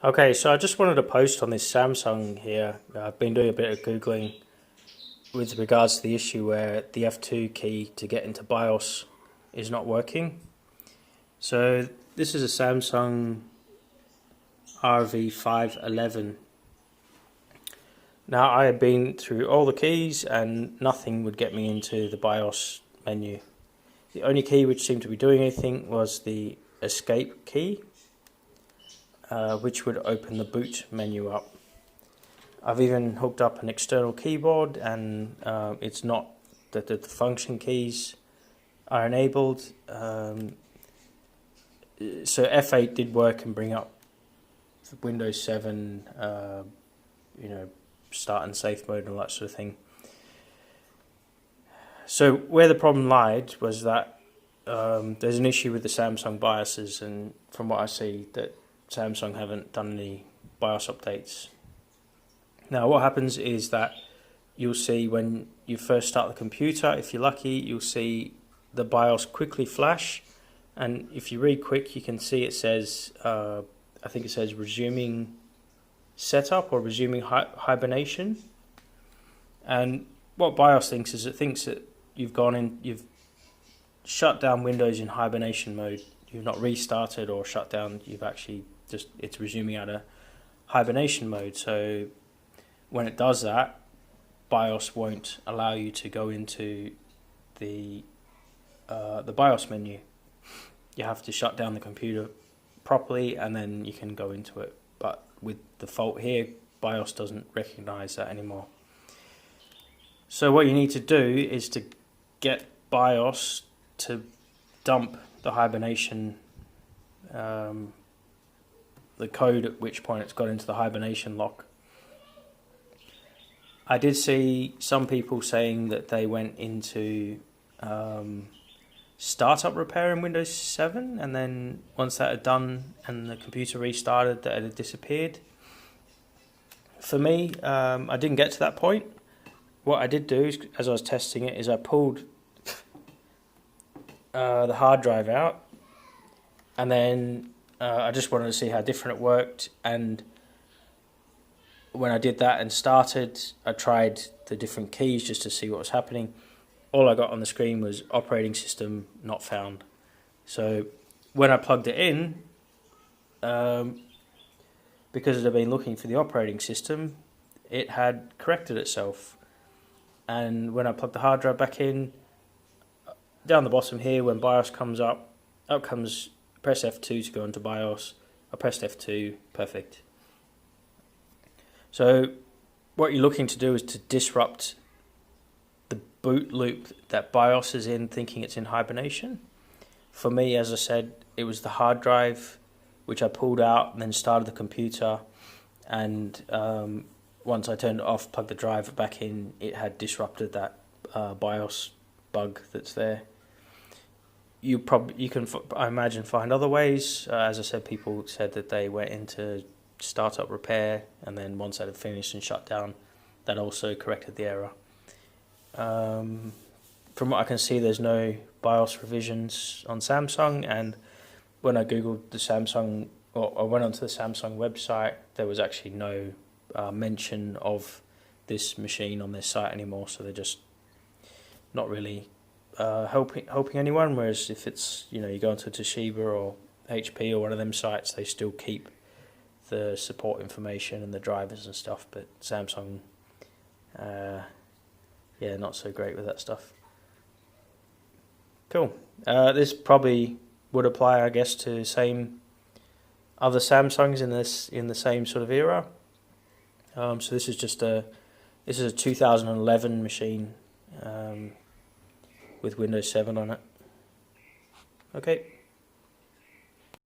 Okay, so I just wanted to post on this Samsung here. I've been doing a bit of Googling with regards to the issue where the F2 key to get into BIOS is not working. So this is a Samsung RV511. Now I had been through all the keys and nothing would get me into the BIOS menu. The only key which seemed to be doing anything was the escape key, which would open the boot menu up. I've even hooked up an external keyboard and it's not that the function keys are enabled. So F8 did work and bring up Windows 7, start and safe mode and all that sort of thing. So where the problem lied was that there's an issue with the Samsung BIOSes, and from what I see that Samsung haven't done any BIOS updates. Now what happens is that you'll see when you first start the computer, if you're lucky, you'll see the BIOS quickly flash, and if you read quick you can see it says, I think it says resuming setup or resuming hibernation. And what BIOS thinks is it thinks that you've shut down Windows in hibernation mode. You've not restarted or shut down, you've actually it's resuming out of hibernation mode. So when it does that, BIOS won't allow you to go into the BIOS menu. You have to shut down the computer properly and then you can go into it. But with the fault here, BIOS doesn't recognize that anymore. So what you need to do is to get BIOS to dump the hibernation, the code at which point it's got into the hibernation lock. I did see some people saying that they went into startup repair in Windows 7, and then once that had done and the computer restarted, that it had disappeared. For me, I didn't get to that point. What I did do is, as I was testing it, is I pulled the hard drive out, and then I just wanted to see how different it worked. And when I did that and started, I tried the different keys just to see what was happening. All I got on the screen was operating system not found. So when I plugged it in, because it had been looking for the operating system, it had corrected itself. And when I plugged the hard drive back in, down the bottom here, when BIOS comes up, out comes press F2 to go into BIOS. I pressed F2, perfect. So what you're looking to do is to disrupt the boot loop that BIOS is in, thinking it's in hibernation. For me, as I said, it was the hard drive which I pulled out and then started the computer, and once I turned it off, plugged the drive back in, it had disrupted that BIOS bug that's there. You can, I imagine, find other ways. As I said, people said that they went into startup repair, and then once that had finished and shut down, that also corrected the error. From what I can see, there's no BIOS revisions on Samsung, and when I googled the Samsung, or I went onto the Samsung website, there was actually no mention of this machine on their site anymore, so they're just not really helping anyone. Whereas if it's, you go onto Toshiba or HP or one of them sites, they still keep the support information and the drivers and stuff, but Samsung, not so great with that stuff. Cool. This probably would apply, I guess, to same other Samsungs in the same sort of era. So this is a 2011 machine with Windows 7 on it. Okay.